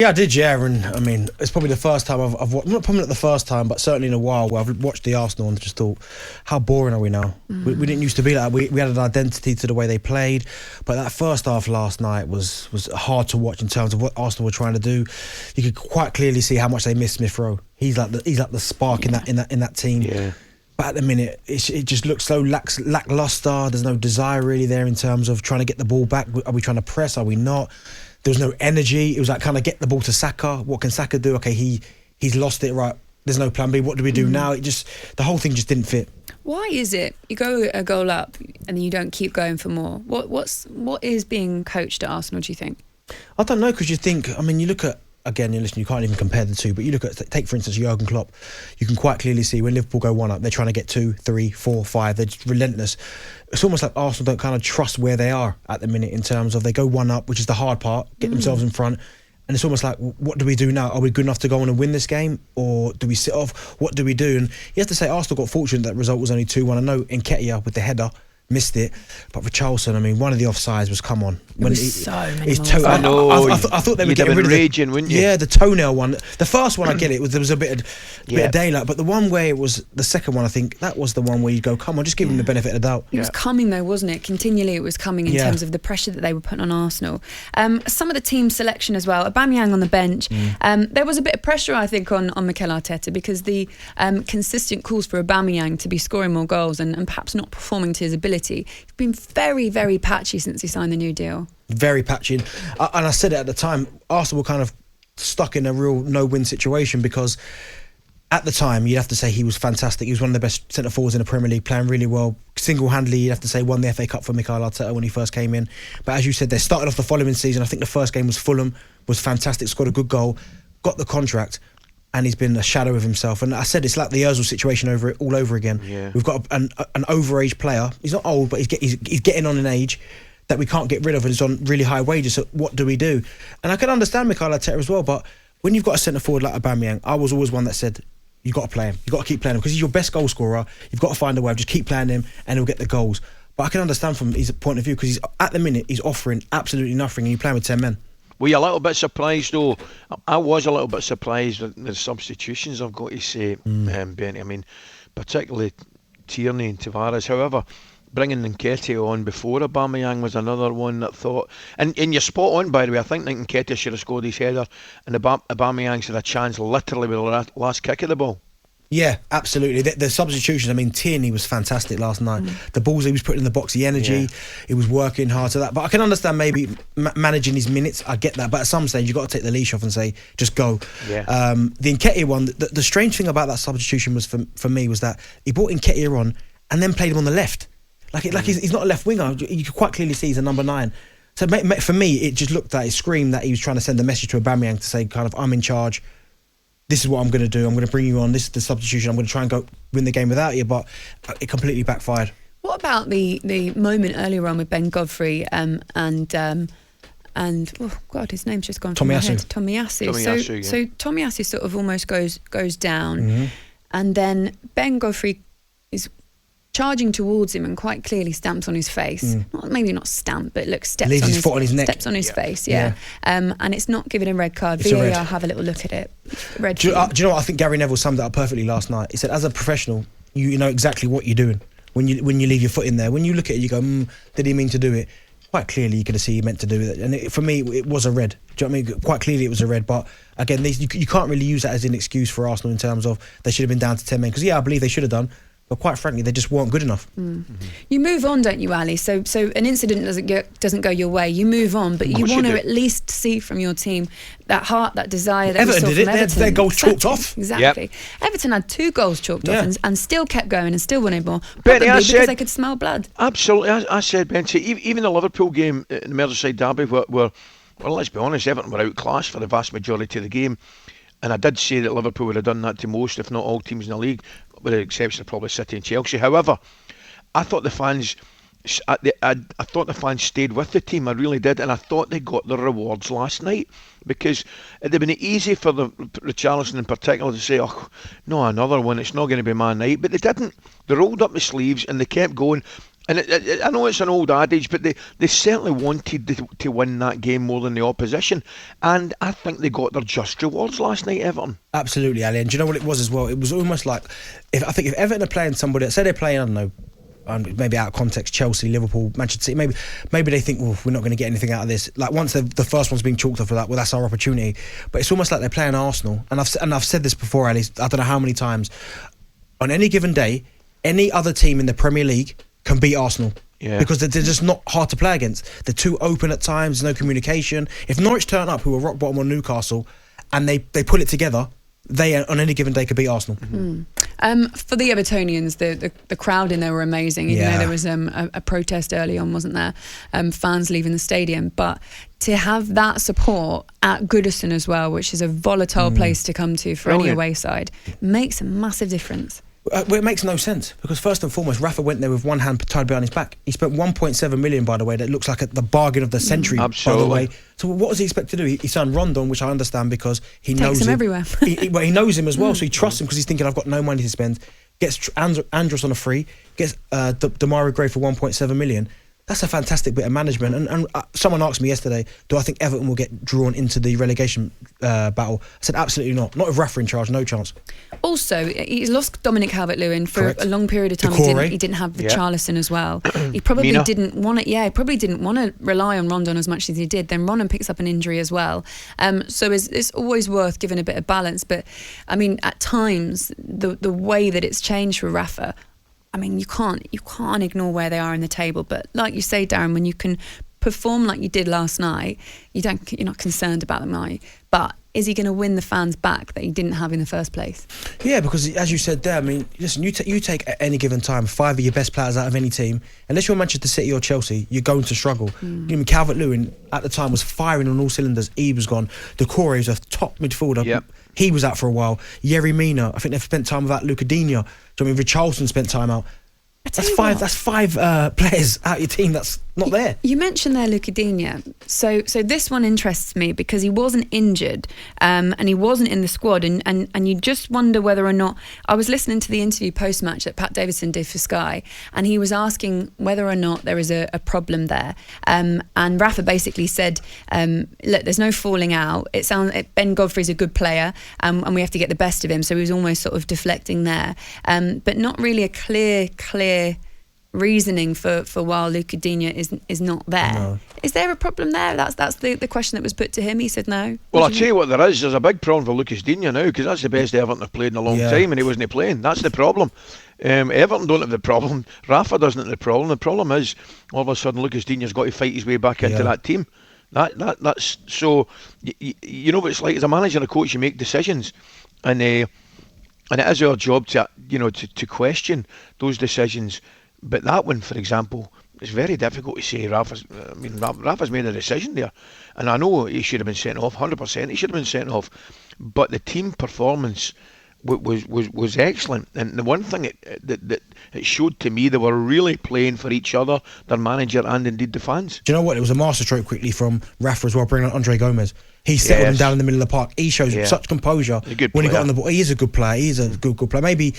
Yeah, I did, yeah, and I mean, it's probably the first time I've watched, not probably not the first time, but certainly in a while where I've watched the Arsenal and just thought, how boring are we now? We didn't used to be like that. We had an identity to the way they played, but that first half last night was hard to watch in terms of what Arsenal were trying to do. You could quite clearly see how much they missed Smith Rowe. He's like the spark in that team. Yeah. But at the minute, it just looks so lackluster. There's no desire really there in terms of trying to get the ball back. Are we trying to press? Are we not? There was no energy. It was like kind of get the ball to Saka. What can Saka do? Okay, he's lost it. Right, there's no plan B. What do we do now? The whole thing just didn't fit. Why is it you go a goal up and then you don't keep going for more? What is being coached at Arsenal, do you think? I don't know, because you think, I mean, you look at, again, you can't even compare the two, but you look at, take for instance Jurgen Klopp, you can quite clearly see when Liverpool go one up, they're trying to get 2, 3, 4, 5, they're just relentless. It's almost like Arsenal don't kind of trust where they are at the minute in terms of they go one up, which is the hard part, get themselves in front, and it's almost like, what do we do now? Are we good enough to go on and win this game, or do we sit off? What do we do? And you have to say Arsenal got fortunate that result was only 2-1. I know Nketiah with the header missed it, but for Charleston, I mean, one of the offsides was, come on. When so many I thought they were getting rid of raging, wouldn't you? Yeah, the toenail one. The first one, I get it. There was a bit of daylight, but the one where it was the second one, I think that was the one where you go, come on, just give him the benefit of the doubt. It was coming though, wasn't it? Continually, it was coming in terms of the pressure that they were putting on Arsenal. Some of the team selection as well. Aubameyang on the bench. There was a bit of pressure, I think, on Mikel Arteta, because the consistent calls for Aubameyang to be scoring more goals and perhaps not performing to his ability. He's been very, very patchy since he signed the new deal. Very patchy. And I said it at the time, Arsenal were kind of stuck in a real no-win situation, because at the time, you'd have to say he was fantastic. He was one of the best centre-forwards in the Premier League, playing really well. Single-handedly, you'd have to say, won the FA Cup for Mikel Arteta when he first came in. But as you said, they started off the following season. I think the first game was Fulham, was fantastic, scored a good goal, got the contract, and he's been a shadow of himself. And I said it's like the Ozil situation all over again. Yeah. We've got an overage player. He's not old, but he's getting on in age that we can't get rid of, and it's on really high wages. So what do we do? And I can understand Mikel Arteta as well, but when you've got a centre forward like Aubameyang, I was always one that said, you've got to play him. You've got to keep playing him, because he's your best goal scorer. You've got to find a way of just keep playing him and he'll get the goals. But I can understand from his point of view, because at the minute he's offering absolutely nothing and you're playing with 10 men. Were you a little bit surprised though? I was a little bit surprised with the substitutions, I've got to say, Benny. I mean, particularly Tierney and Tavares. However, bringing Nketiah on before Aubameyang was another one that thought... And you're spot on, by the way. I think Nketiah should have scored his header, and Aubameyang's had a chance literally with the last kick of the ball. Yeah, absolutely. The substitutions, I mean, Tierney was fantastic last night. The balls he was putting in the box, the energy, he was working hard to that. But I can understand maybe managing his minutes. I get that. But at some stage, you've got to take the leash off and say, just go. Yeah. The Nketiah one, the strange thing about that substitution was for me was that he brought Nketiah on and then played him on the left. Like he's not a left winger. You could quite clearly see he's a number 9. So for me, it just looked like, it screamed that he was trying to send a message to Aubameyang to say, kind of, I'm in charge. This is what I'm going to do. I'm going to bring you on. This is the substitution. I'm going to try and go win the game without you. But it completely backfired. What about the moment earlier on with Ben Godfrey and oh God, his name's just gone from my head. Tomiyasu. So Tomiyasu sort of almost goes down, and then Ben Godfrey is charging towards him and quite clearly stamps on his face. Maybe not stamp, but look, steps leaves on his foot on his neck. Steps on his face, and it's not giving a red card. VAR, have a little look at it. Red. Do you know what? I think Gary Neville summed it up perfectly last night. He said, as a professional, you know exactly what you're doing when you leave your foot in there. When you look at it, you go, did he mean to do it? Quite clearly, you could see he meant to do it. And for me, it was a red. Do you know what I mean? Quite clearly, it was a red. But again, you can't really use that as an excuse for Arsenal in terms of they should have been down to 10 men. Because I believe they should have done. But quite frankly, they just weren't good enough. You move on, don't you, Ali? So an incident doesn't go your way. You move on, but you want to at least see from your team that heart, that desire that Everton we saw from Everton. They had their goals chalked off. Exactly. Yep. Everton had 2 goals chalked off and still kept going and still wanted more. Probably because they could smell blood. Absolutely. I said, Ben, even the Liverpool game in the Merseyside derby where well, let's be honest, Everton were outclassed for the vast majority of the game. And I did say that Liverpool would have done that to most, if not all, teams in the league, with the exception of probably City and Chelsea. However, I thought the fans stayed with the team. I really did, and I thought they got their rewards last night, because it'd have been easy for the Richarlison in particular to say, "Oh, no, another one. It's not going to be my night." But they didn't. They rolled up the sleeves and they kept going. And I know it's an old adage, but they certainly wanted to win that game more than the opposition. And I think they got their just rewards last night, Everton. Absolutely, Ali. And do you know what it was as well? It was almost like, if Everton are playing somebody, say they're playing, I don't know, maybe out of context, Chelsea, Liverpool, Manchester City, maybe they think, well, we're not going to get anything out of this. Like, once the first one's been chalked up for that, well, that's our opportunity. But it's almost like they're playing Arsenal. And I've said this before, Ali, I don't know how many times. On any given day, any other team in the Premier League can beat Arsenal. Yeah. Because they're just not hard to play against. They're too open at times, there's no communication. If Norwich turn up, who are rock bottom on Newcastle, and they pull it together, they on any given day could beat Arsenal. For the Evertonians, the crowd in there were amazing. Even though there was a protest early on, wasn't there? Fans leaving the stadium, but to have that support at Goodison as well, which is a volatile place to come to for any away side, makes a massive difference. Well, it makes no sense, because first and foremost, Rafa went there with one hand tied behind his back. He spent 1.7 million, by the way. That looks like the bargain of the century, Absolutely. by the way. So what does he expect to do? He signed Rondon, which I understand, because he knows him him everywhere. he knows him as well, so he trusts him, because he's thinking, I've got no money to spend. Gets Andros on a free, gets Demarai Gray for 1.7 million. That's a fantastic bit of management. And someone asked me yesterday, do I think Everton will get drawn into the relegation battle? I said, absolutely not. Not with Rafa in charge, no chance. Also, he's lost Dominic Calvert-Lewin for Correct. a long period of time. He didn't have Richarlison as well. He probably didn't want to. Yeah, he probably didn't want to rely on Rondon as much as he did. Then Rondon picks up an injury as well. So it's always worth giving a bit of balance. But I mean, at times the way that it's changed for Rafa, I mean, you can't ignore where they are in the table. But like you say, Darren, when you can perform like you did last night, you're not concerned about them, are you? But is he going to win the fans back that he didn't have in the first place? Yeah, because as you said there, I mean, listen, you take at any given time 5 of your best players out of any team. Unless you're Manchester City or Chelsea, you're going to struggle. You know, Calvert-Lewin at the time was firing on all cylinders. He was gone. Decore was a top midfielder. Yep. He was out for a while. Yerry Mina, I think they've spent time without Luca Digne. Do you know what I mean? Richarlison spent time out. That's five players out of your team that's not there. You mentioned there Luca Digne. So this one interests me because he wasn't injured and he wasn't in the squad, and you just wonder whether or not. I was listening to the interview post-match that Pat Davidson did for Sky, and he was asking whether or not there is a problem there. And Rafa basically said, look, there's no falling out. Ben Godfrey's a good player, and we have to get the best of him. So he was almost sort of deflecting there, but not really a clear reasoning for why Luca Digne is not there. No. Is there a problem there? That's the question that was put to him. He said no. Well, I'll tell you what there is. There's a big problem for Lucas Digne now, because that's the best Everton have played in a long time, and he wasn't playing. That's the problem. Everton don't have the problem. Rafa doesn't have the problem. The problem is all of a sudden Lucas Digne's got to fight his way back into that team. That's so. You know what it's like as a manager and a coach. You make decisions, and it is our job to question those decisions. But that one, for example, it's very difficult to say. Rafa's made a decision there, and I know he should have been sent off. 100%, he should have been sent off. But the team performance was excellent, and the one thing that it showed to me, they were really playing for each other, their manager and indeed the fans. Do you know what? It was a masterstroke quickly from Rafa as well, bringing on Andre Gomez. He settled him down in the middle of the park. He shows such composure when he got on the ball. He is a good player. He's a good player. Maybe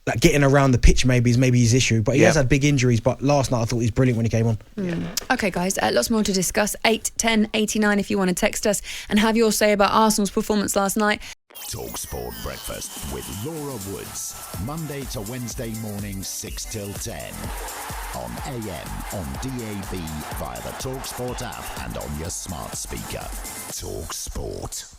like getting around the pitch is maybe his issue, but he has had big injuries. But last night I thought he was brilliant when he came on. Okay, guys, lots more to discuss. 8 10 89 if you want to text us and have your say about Arsenal's performance last night. talkSPORT Breakfast with Laura Woods, Monday to Wednesday mornings 6 till 10 on AM, on DAB, via the talkSPORT app and on your smart speaker. talkSPORT.